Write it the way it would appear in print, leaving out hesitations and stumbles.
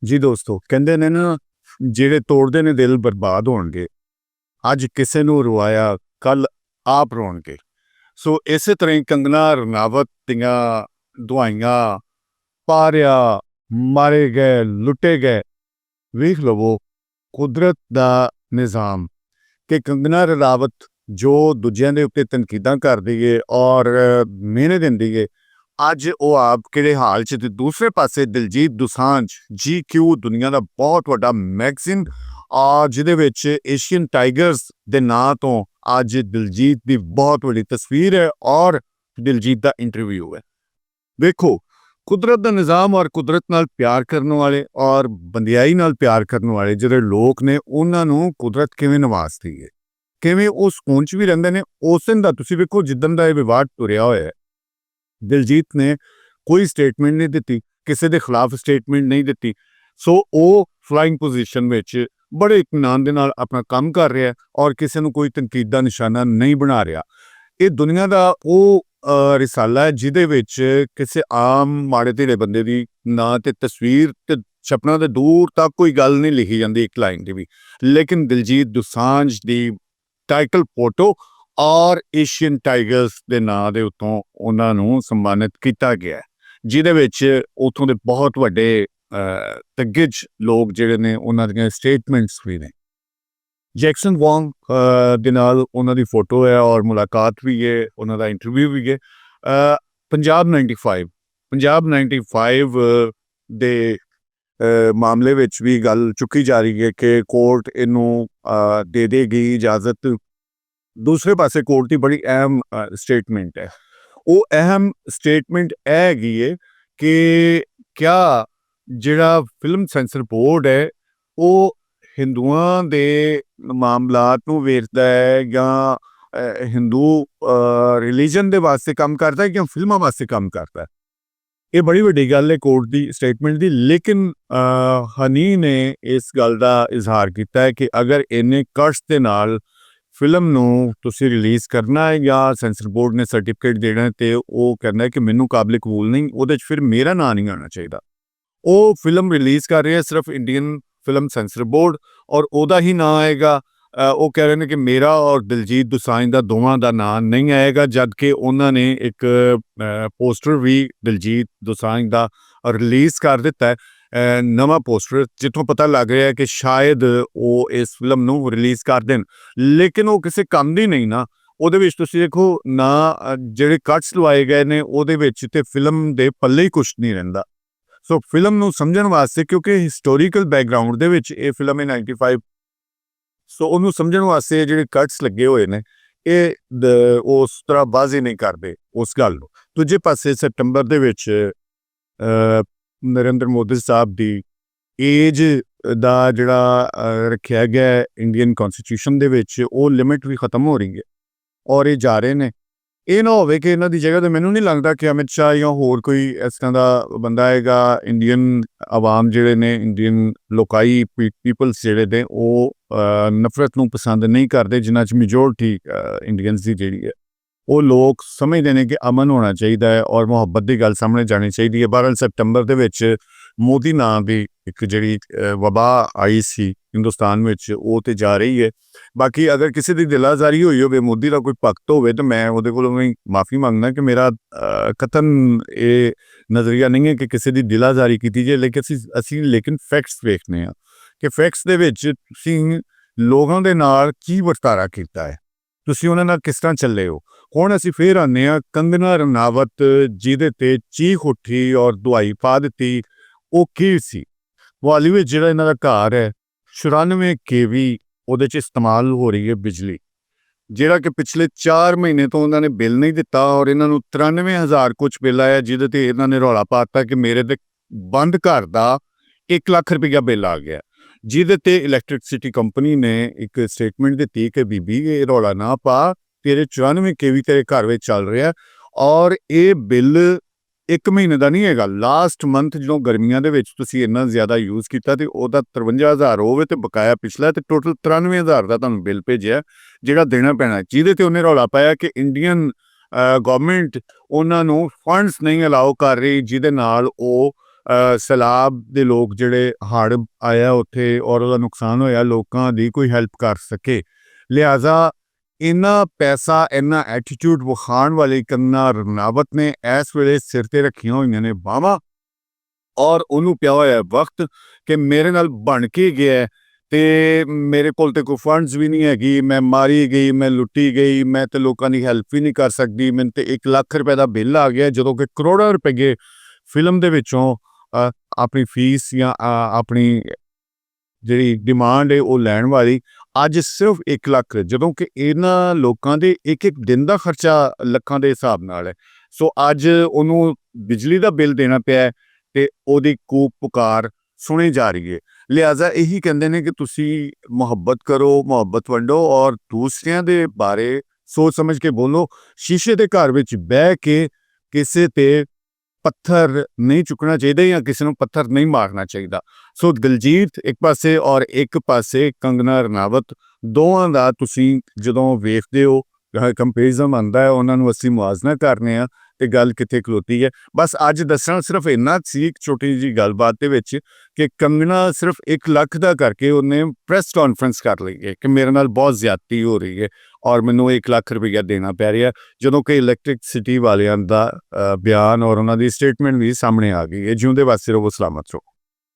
ਜੀ ਦੋਸਤੋ, ਕਹਿੰਦੇ ਨੇ ਨਾ, ਜਿਹੜੇ ਤੋੜਦੇ ਨੇ ਦਿਲ ਬਰਬਾਦ ਹੋਣਗੇ। ਅੱਜ ਕਿਸੇ ਨੂੰ ਰਵਾਇਆ, ਕੱਲ ਆਪ ਰੋਣਗੇ। ਸੋ ਇਸੇ ਤਰ੍ਹਾਂ ਹੀ ਕੰਗਨਾ ਰਣਾਵਤ ਦੀਆਂ ਦੁਆਈਆਂ, ਪਾਰਿਆ, ਮਾਰੇ ਗਏ, ਲੁੱਟੇ ਗਏ। ਵੇਖ ਲਵੋ ਕੁਦਰਤ ਦਾ ਨਿਜ਼ਾਮ ਕਿ ਕੰਗਨਾ ਰਣਾਵਤ ਜੋ ਦੂਜਿਆਂ ਦੇ ਉੱਤੇ ਤਨਕੀਦਾਂ ਕਰਦੀ ਏ ਔਰ ਮਿਹਨਤ ਦਿੰਦੀ ਏ, ਅੱਜ ਉਹ ਆਪ ਕਿਹੜੇ ਹਾਲ 'ਚ। ਤੇ ਦੂਸਰੇ ਪਾਸੇ ਦਿਲਜੀਤ ਦੋਸਾਂਝ, GQ ਦੁਨੀਆ ਦਾ ਬਹੁਤ ਵੱਡਾ ਮੈਗਜ਼ੀਨ, ਜਿਹਦੇ ਵਿੱਚ ਏਸ਼ੀਅਨ ਟਾਈਗਰਸ ਦੇ ਨਾਂ ਤੋਂ ਅੱਜ ਦਿਲਜੀਤ ਦੀ ਬਹੁਤ ਵੱਡੀ ਤਸਵੀਰ ਹੈ ਔਰ ਦਿਲਜੀਤ ਦਾ ਇੰਟਰਵਿਊ ਹੈ। ਵੇਖੋ ਕੁਦਰਤ ਦਾ ਨਿਜ਼ਾਮ ਔਰ ਕੁਦਰਤ ਨਾਲ ਪਿਆਰ ਕਰਨ ਵਾਲੇ ਔਰ ਬੰਦਿਆਈ ਨਾਲ ਪਿਆਰ ਕਰਨ ਵਾਲੇ ਜਿਹੜੇ ਲੋਕ ਨੇ, ਉਹਨਾਂ ਨੂੰ ਕੁਦਰਤ ਕਿਵੇਂ ਨਵਾਜ਼ਦੀ ਹੈ, ਕਿਵੇਂ ਉਹ ਸਕੂਨ 'ਚ ਵੀ ਰਹਿੰਦੇ ਨੇ। ਉਸ ਦਿਨ ਦਾ ਤੁਸੀਂ ਵੇਖੋ, ਜਿੱਦਣ ਦਾ ਇਹ ਵਿਵਾਦ ਤੁਰਿਆ ਹੋਇਆ ਹੈ, ਦਿਲਜੀਤ ਨੇ ਕੋਈ ਸਟੇਟਮੈਂਟ ਨਹੀਂ ਦਿੱਤੀ, ਕਿਸੇ ਦੇ ਖਿਲਾਫ ਸਟੇਟਮੈਂਟ ਨਹੀਂ ਦਿੱਤੀ। ਸੋ ਉਹ ਫਲਾਈਂਗ ਪੋਜੀਸ਼ਨ ਵਿੱਚ ਬੜੇ ਇਤਮਾਨ ਦੇ ਨਾਲ ਆਪਣਾ ਕੰਮ ਕਰ ਰਿਹਾ ਔਰ ਕਿਸੇ ਨੂੰ ਕੋਈ ਤਨਕੀਦ ਦਾ ਨਿਸ਼ਾਨਾ ਨਹੀਂ ਬਣਾ ਰਿਹਾ। ਇਹ ਦੁਨੀਆ ਦਾ ਉਹ ਰਿਸਾਲਾ ਹੈ ਜਿਹਦੇ ਵਿੱਚ ਕਿਸੇ ਆਮ ਮਾੜੇ ਧੀਰੇ ਬੰਦੇ ਦੀ ਨਾਂ ਤੇ ਤਸਵੀਰ ਤੇ ਛਪਣਾ ਤੇ ਦੂਰ ਤੱਕ ਕੋਈ ਗੱਲ ਨਹੀਂ ਲਿਖੀ ਜਾਂਦੀ ਇੱਕ ਲਾਈਨ ਦੀ ਵੀ, ਲੇਕਿਨ ਦਿਲਜੀਤ ਦੋਸਾਂਝ ਦੀ ਟਾਈਟਲ ਫੋਟੋ ਔਰ ਏਸ਼ੀਅਨ ਟਾਈਗਰਸ ਦੇ ਨਾਂ ਦੇ ਉੱਤੋਂ ਉਹਨਾਂ ਨੂੰ ਸਨਮਾਨਿਤ ਕੀਤਾ ਗਿਆ, ਜਿਹਦੇ ਵਿੱਚ ਉੱਥੋਂ ਦੇ ਬਹੁਤ ਵੱਡੇ ਦਿੱਗਜ ਲੋਕ ਜਿਹੜੇ ਨੇ, ਉਹਨਾਂ ਦੀਆਂ ਸਟੇਟਮੈਂਟਸ ਵੀ ਨੇ। ਜੈਕਸਨ ਵੌਂਗ ਦੇ ਨਾਲ ਉਹਨਾਂ ਦੀ ਫੋਟੋ ਹੈ ਔਰ ਮੁਲਾਕਾਤ ਵੀ ਹੈ, ਉਹਨਾਂ ਦਾ ਇੰਟਰਵਿਊ ਵੀ ਹੈ। ਪੰਜਾਬ 95 ਦੇ ਮਾਮਲੇ ਵਿੱਚ ਵੀ ਗੱਲ ਚੁੱਕੀ ਜਾ ਰਹੀ ਹੈ ਕਿ ਕੋਰਟ ਇਹਨੂੰ ਦੇ ਦੇਗੀ ਇਜਾਜ਼ਤ। ਦੂਸਰੇ ਪਾਸੇ ਕੋਰਟ ਦੀ ਬੜੀ ਅਹਿਮ ਸਟੇਟਮੈਂਟ ਹੈ। ਉਹ ਅਹਿਮ ਸਟੇਟਮੈਂਟ ਇਹ ਹੈਗੀ ਹੈ ਕਿ ਕਿਆ ਜਿਹੜਾ ਫਿਲਮ ਸੈਂਸਰ ਬੋਰਡ ਹੈ ਉਹ ਹਿੰਦੂਆਂ ਦੇ ਮਾਮਲਾਤ ਨੂੰ ਵੇਖਦਾ ਹੈ ਜਾਂ ਹਿੰਦੂ ਰਿਲੀਜਨ ਦੇ ਵਾਸਤੇ ਕੰਮ ਕਰਦਾ ਹੈ ਜਾਂ ਫਿਲਮਾਂ ਵਾਸਤੇ ਕੰਮ ਕਰਦਾ ਹੈ। ਇਹ ਬੜੀ ਵੱਡੀ ਗੱਲ ਹੈ ਕੋਰਟ ਦੀ ਸਟੇਟਮੈਂਟ ਦੀ। ਲੇਕਿਨ ਹਨੀ ਨੇ ਇਸ ਗੱਲ ਦਾ ਇਜ਼ਹਾਰ ਕੀਤਾ ਹੈ ਕਿ ਅਗਰ ਇੰਨੇ ਕਸ਼ਟ ਦੇ ਨਾਲ ਫਿਲਮ ਨੂੰ ਤੁਸੀਂ ਰਿਲੀਜ਼ ਕਰਨਾ ਹੈ ਜਾਂ ਸੈਂਸਰ ਬੋਰਡ ਨੇ ਸਰਟੀਫਿਕੇਟ ਦੇਣਾ ਤੇ ਉਹ ਕਹਿੰਦਾ ਹੈ ਕਿ ਮੈਨੂੰ ਕਾਬਿਲ ਕਬੂਲ ਨਹੀਂ, ਉਹਦੇ 'ਚ ਫਿਰ ਮੇਰਾ ਨਾਂ ਨਹੀਂ ਆਉਣਾ ਚਾਹੀਦਾ। ਉਹ ਫਿਲਮ ਰਿਲੀਜ਼ ਕਰ ਰਿਹਾ ਸਿਰਫ ਇੰਡੀਅਨ ਫਿਲਮ ਸੈਂਸਰ ਬੋਰਡ ਔਰ ਉਹਦਾ ਹੀ ਨਾਂ ਆਏਗਾ। ਉਹ ਕਹਿ ਰਹੇ ਨੇ ਕਿ ਮੇਰਾ ਔਰ ਦਿਲਜੀਤ ਦੋਸਾਂਝ ਦਾ ਦੋਵਾਂ ਦਾ ਨਾਂ ਨਹੀਂ ਆਏਗਾ, ਜਦ ਕਿ ਉਹਨਾਂ ਨੇ ਇੱਕ ਪੋਸਟਰ ਵੀ ਦਿਲਜੀਤ ਦੋਸਾਂਝ ਦਾ ਰਿਲੀਜ਼ ਕਰ ਦਿੱਤਾ ਹੈ, ਨਵਾਂ ਪੋਸਟਰ, ਜਿੱਥੋਂ ਪਤਾ ਲੱਗ ਰਿਹਾ ਹੈ ਕਿ ਸ਼ਾਇਦ ਉਹ ਇਸ ਫਿਲਮ ਨੂੰ ਰਿਲੀਜ਼ ਕਰ ਦੇਣ। ਲੇਕਿਨ ਉਹ ਕਿਸੇ ਕੰਮ ਦੀ ਨਹੀਂ ਨਾ। ਉਹਦੇ ਵਿੱਚ ਤੁਸੀਂ ਦੇਖੋ ਨਾ, ਜਿਹੜੇ ਕੱਟਸ ਲਵਾਏ ਗਏ ਨੇ ਉਹਦੇ ਵਿੱਚ ਤੇ ਫਿਲਮ ਦੇ ਪੱਲੇ ਹੀ ਕੁਛ ਨਹੀਂ ਰਹਿੰਦਾ। ਸੋ ਫਿਲਮ ਨੂੰ ਸਮਝਣ ਵਾਸਤੇ, ਕਿਉਂਕਿ ਹਿਸਟੋਰੀਕਲ ਬੈਕਗਰਾਉਂਡ ਦੇ ਵਿੱਚ ਇਹ ਫਿਲਮ ਹੈ 95, ਸੋ ਉਹਨੂੰ ਸਮਝਣ ਵਾਸਤੇ ਜਿਹੜੇ ਕੱਟਸ ਲੱਗੇ ਹੋਏ ਨੇ ਇਹ ਉਸ ਤਰ੍ਹਾਂ ਵਾਜ਼ਿਹ ਨਹੀਂ ਕਰਦੇ ਉਸ ਗੱਲ ਨੂੰ। ਦੂਜੇ ਪਾਸੇ ਸੈਪਟੰਬਰ ਦੇ ਵਿੱਚ ਨਰਿੰਦਰ ਮੋਦੀ ਸਾਹਿਬ ਦੀ ਏਜ ਦਾ ਜਿਹੜਾ ਰੱਖਿਆ ਗਿਆ ਇੰਡੀਅਨ ਕਨਸਟੀਟਿਊਸ਼ਨ ਦੇ ਵਿੱਚ, ਉਹ ਲਿਮਿਟ ਵੀ ਖਤਮ ਹੋ ਰਹੀ ਹੈ ਔਰ ਇਹ ਜਾ ਰਹੇ ਨੇ। ਇਹ ਨਾ ਹੋਵੇ ਕਿ ਇਹਨਾਂ ਦੀ ਜਗ੍ਹਾ 'ਤੇ, ਮੈਨੂੰ ਨਹੀਂ ਲੱਗਦਾ ਕਿ ਅਮਿਤ ਸ਼ਾਹ ਜਾਂ ਹੋਰ ਕੋਈ ਇਸ ਤਰ੍ਹਾਂ ਦਾ ਬੰਦਾ ਆਏਗਾ। ਇੰਡੀਅਨ ਆਵਾਮ ਜਿਹੜੇ ਨੇ, ਇੰਡੀਅਨ ਲੋਕਾਈ ਪੀਪਲਸ ਜਿਹੜੇ ਨੇ, ਉਹ ਨਫ਼ਰਤ ਨੂੰ ਪਸੰਦ ਨਹੀਂ ਕਰਦੇ, ਜਿਨ੍ਹਾਂ 'ਚ ਮੈਜੋਰਟੀ ਇੰਡੀਅਨਸ ਦੀ ਜਿਹੜੀ ਹੈ। ਉਹ ਲੋਕ ਸਮਝਦੇ ਨੇ ਕਿ ਅਮਨ ਹੋਣਾ ਚਾਹੀਦਾ ਹੈ ਔਰ ਮੁਹੱਬਤ ਦੀ ਗੱਲ ਸਾਹਮਣੇ ਜਾਣੀ ਚਾਹੀਦੀ ਹੈ। 12 ਸੈਪਟੰਬਰ ਦੇ ਵਿੱਚ ਮੋਦੀ ਨਾਂ ਦੀ ਇੱਕ ਜਿਹੜੀ ਵਬਾ ਆਈ ਸੀ ਹਿੰਦੁਸਤਾਨ ਵਿੱਚ, ਉਹ ਤੇ ਜਾ ਰਹੀ ਹੈ। ਬਾਕੀ ਅਗਰ ਕਿਸੇ ਦੀ ਦਿਲਾਜ਼ਾਰੀ ਹੋਈ ਹੋਵੇ, ਮੋਦੀ ਦਾ ਕੋਈ ਭਗਤ ਹੋਵੇ, ਤਾਂ ਮੈਂ ਉਹਦੇ ਕੋਲੋਂ ਵੀ ਮਾਫੀ ਮੰਗਦਾ ਕਿ ਮੇਰਾ ਕਤਨ ਇਹ ਨਜ਼ਰੀਆ ਨਹੀਂ ਹੈ ਕਿ ਕਿਸੇ ਦੀ ਦਿਲਾਜ਼ਾਰੀ ਕੀਤੀ ਜਾਏ। ਲੇਕਿਨ ਅਸੀਂ ਫੈਕਟਸ ਵੇਖਦੇ ਹਾਂ ਕਿ ਫੈਕਟਸ ਦੇ ਵਿੱਚ ਤੁਸੀਂ ਲੋਕਾਂ ਦੇ ਨਾਲ ਕੀ ਵਰਤਾਰਾ ਕੀਤਾ ਹੈ, ਤੁਸੀਂ ਉਹਨਾਂ ਨਾਲ ਕਿਸ ਤਰ੍ਹਾਂ ਚੱਲੇ ਹੋ। ਹੁਣ ਅਸੀਂ ਫੇਰ ਆਉਂਦੇ ਹਾਂ ਕੰਗਨਾ ਰਣਾਵਤ, ਜਿਹਦੇ ਤੇ ਚੀਖ ਉੱਠੀ ਔਰ ਦੁਹਾਈ ਪਾ ਦਿੱਤੀ। ਉਹ ਕੀ ਸੀ? ਮੁਹਾਲੀ ਵਿੱਚ ਜਿਹੜਾ ਇਹਨਾਂ ਦਾ ਘਰ ਹੈ, 94 kV ਉਹਦੇ 'ਚ ਇਸਤੇਮਾਲ ਹੋ ਰਹੀ ਹੈ ਬਿਜਲੀ, ਜਿਹੜਾ ਕਿ ਪਿਛਲੇ 4 ਮਹੀਨੇ ਤੋਂ ਉਹਨਾਂ ਨੇ ਬਿੱਲ ਨਹੀਂ ਦਿੱਤਾ ਔਰ ਇਹਨਾਂ ਨੂੰ 93,000 ਕੁਛ ਬਿੱਲ ਆਇਆ, ਜਿਹਦੇ ਤੇ ਇਹਨਾਂ ਨੇ ਰੌਲਾ ਪਾ ਦਿੱਤਾ ਕਿ ਮੇਰੇ ਤੇ ਬੰਦ ਘਰ ਦਾ 1 ਲੱਖ ਰੁਪਈਆ ਬਿੱਲ ਆ ਗਿਆ। ਜਿਹਦੇ ਤੇ ਇਲੈਕਟ੍ਰਿਸਿਟੀ ਕੰਪਨੀ ਨੇ ਇੱਕ ਸਟੇਟਮੈਂਟ ਦਿੱਤੀ ਕਿ ਬੀਬੀ ਇਹ ਰੌਲਾ ਨਾ ਪਾ, ਤੇਰੇ 94 kV ਤੇਰੇ ਘਰ ਵਿੱਚ ਚੱਲ ਰਿਹਾ ਔਰ ਇਹ ਬਿੱਲ 1 ਮਹੀਨੇ ਦਾ ਨਹੀਂ ਹੈਗਾ। ਲਾਸਟ ਮੰਥ ਜਦੋਂ ਗਰਮੀਆਂ ਦੇ ਵਿੱਚ ਤੁਸੀਂ ਇੰਨਾ ਜ਼ਿਆਦਾ ਯੂਜ਼ ਕੀਤਾ ਤੇ ਉਹਦਾ 53,000 ਹੋਵੇ ਤੇ ਬਕਾਇਆ ਪਿਛਲਾ ਤੇ ਟੋਟਲ 93,000 ਦਾ ਤੁਹਾਨੂੰ ਬਿੱਲ ਭੇਜਿਆ, ਜਿਹੜਾ ਦੇਣਾ ਪੈਣਾ। ਜਿਹਦੇ ਤੇ ਉਹਨੇ ਰੌਲਾ ਪਾਇਆ ਕਿ ਇੰਡੀਅਨ ਗਵਰਨਮੈਂਟ ਉਹਨਾਂ ਨੂੰ ਫੰਡਸ ਨਹੀਂ ਅਲਾਓ ਕਰ ਰਹੀ, ਜਿਹਦੇ ਨਾਲ ਉਹ ਸੈਲਾਬ ਦੇ ਲੋਕ ਜਿਹੜੇ ਹੜ੍ਹ ਆਇਆ ਉੱਥੇ ਔਰ ਉਹਦਾ ਨੁਕਸਾਨ ਹੋਇਆ, ਲੋਕਾਂ ਦੀ ਕੋਈ ਹੈਲਪ ਕਰ ਸਕੇ। ਲਿਹਾਜ਼ਾ ਇੰਨਾ ਪੈਸਾ, ਇੰਨਾ ਐਟੀਟਿਊਡ ਵਿਖਾਉਣ ਵਾਲੀ ਕੰਗਨਾ ਰਣਾਵਤ ਨੇ ਇਸ ਵੇਲੇ ਸਿਰ 'ਤੇ ਰੱਖੀਆਂ ਹੋਈਆਂ ਨੇ ਬਾਹਾਂ ਔਰ ਉਹਨੂੰ ਪਿਆ ਹੋਇਆ ਵਕਤ ਕਿ ਮੇਰੇ ਨਾਲ ਬਣ ਕੇ ਗਿਆ ਤੇ ਮੇਰੇ ਕੋਲ ਤੇ ਕੋਈ ਫੰਡਸ ਵੀ ਨਹੀਂ ਹੈਗੀ, ਮੈਂ ਮਾਰੀ ਗਈ, ਮੈਂ ਲੁੱਟੀ ਗਈ, ਮੈਂ ਤੇ ਲੋਕਾਂ ਦੀ ਹੈਲਪ ਵੀ ਨਹੀਂ ਕਰ ਸਕਦੀ, ਮੈਨੂੰ ਤੇ 1 ਲੱਖ ਰੁਪਏ ਦਾ ਬਿੱਲ ਆ ਗਿਆ, ਜਦੋਂ ਕਿ ਕਰੋੜਾਂ ਰੁਪਏ ਫਿਲਮ ਦੇ ਵਿੱਚੋਂ ਆਪਣੀ ਫੀਸ ਜਾਂ ਆਪਣੀ ਜਿਹੜੀ ਡਿਮਾਂਡ ਹੈ ਉਹ ਲੈਣ ਵਾਲੀ ਅੱਜ ਸਿਰਫ 1 ਲੱਖ, ਜਦੋਂ ਕਿ ਇਹਨਾਂ ਲੋਕਾਂ ਦੇ ਇੱਕ ਦਿਨ ਦਾ ਖਰਚਾ ਲੱਖਾਂ ਦੇ ਹਿਸਾਬ ਨਾਲ ਹੈ। ਸੋ ਅੱਜ ਉਹਨੂੰ ਬਿਜਲੀ ਦਾ ਬਿੱਲ ਦੇਣਾ ਪਿਆ ਤੇ ਉਹਦੀ ਕੂਕ ਪੁਕਾਰ ਸੁਣੀ ਜਾ ਰਹੀ ਹੈ। ਲਿਹਾਜ਼ਾ ਇਹੀ ਕਹਿੰਦੇ ਨੇ ਕਿ ਤੁਸੀਂ ਮੁਹੱਬਤ ਕਰੋ, ਮੁਹੱਬਤ ਵੰਡੋ ਔਰ ਦੂਸਰਿਆਂ ਦੇ ਬਾਰੇ ਸੋਚ ਸਮਝ ਕੇ ਬੋਲੋ। ਸ਼ੀਸ਼ੇ ਦੇ ਘਰ ਵਿੱਚ ਬਹਿ ਕੇ ਕਿਸੇ ਤੇ ਪੱਥਰ ਨਹੀਂ ਚੁੱਕਣਾ ਚਾਹੀਦਾ ਜਾਂ ਕਿਸੇ ਨੂੰ ਪੱਥਰ ਨਹੀਂ ਮਾਰਨਾ ਚਾਹੀਦਾ। ਸੋ ਦਿਲਜੀਤ ਇੱਕ ਪਾਸੇ ਔਰ ਇੱਕ ਪਾਸੇ ਕੰਗਨਾ ਰਣਾਵਤ, ਦੋਵਾਂ ਦਾ ਤੁਸੀਂ ਜਦੋਂ ਵੇਖਦੇ ਹੋ ਕੰਪੈਰੀਜ਼ਨ ਆਉਂਦਾ ਹੈ, ਉਹਨਾਂ ਨੂੰ ਅਸੀਂ ਮੁਆਜ਼ਨਾ ਕਰਨੇ ਆ ਤੇ ਗੱਲ ਕਿੱਥੇ ਖਲੋਤੀ ਹੈ। ਬਸ ਅੱਜ ਦੱਸਣਾ ਸਿਰਫ ਇੰਨਾ ਸੀ ਇੱਕ ਛੋਟੀ ਜਿਹੀ ਗੱਲਬਾਤ ਦੇ ਵਿੱਚ ਕਿ ਕੰਗਨਾ ਸਿਰਫ 1 ਲੱਖ ਦਾ ਕਰਕੇ ਉਹਨੇ ਪ੍ਰੈਸ ਕਾਨਫਰੰਸ ਕਰ ਲਈ ਹੈ ਕਿ ਮੇਰੇ ਨਾਲ ਬਹੁਤ ਜ਼ਿਆਦਤੀ ਹੋ ਰਹੀ ਹੈ ਔਰ ਮੈਨੂੰ 1 ਲੱਖ ਰੁਪਈਆ ਦੇਣਾ ਪੈ ਰਿਹਾ, ਜਦੋਂ ਕਿ ਇਲੈਕਟ੍ਰਿਸਿਟੀ ਵਾਲਿਆਂ ਦਾ ਬਿਆਨ ਔਰ ਉਹਨਾਂ ਦੀ ਸਟੇਟਮੈਂਟ ਵੀ ਸਾਹਮਣੇ ਆ ਗਈ ਹੈ। ਜਿਉਂਦੇ ਵਾਸਤੇ ਰਹੋ, ਸਲਾਮਤ ਰਹੋ।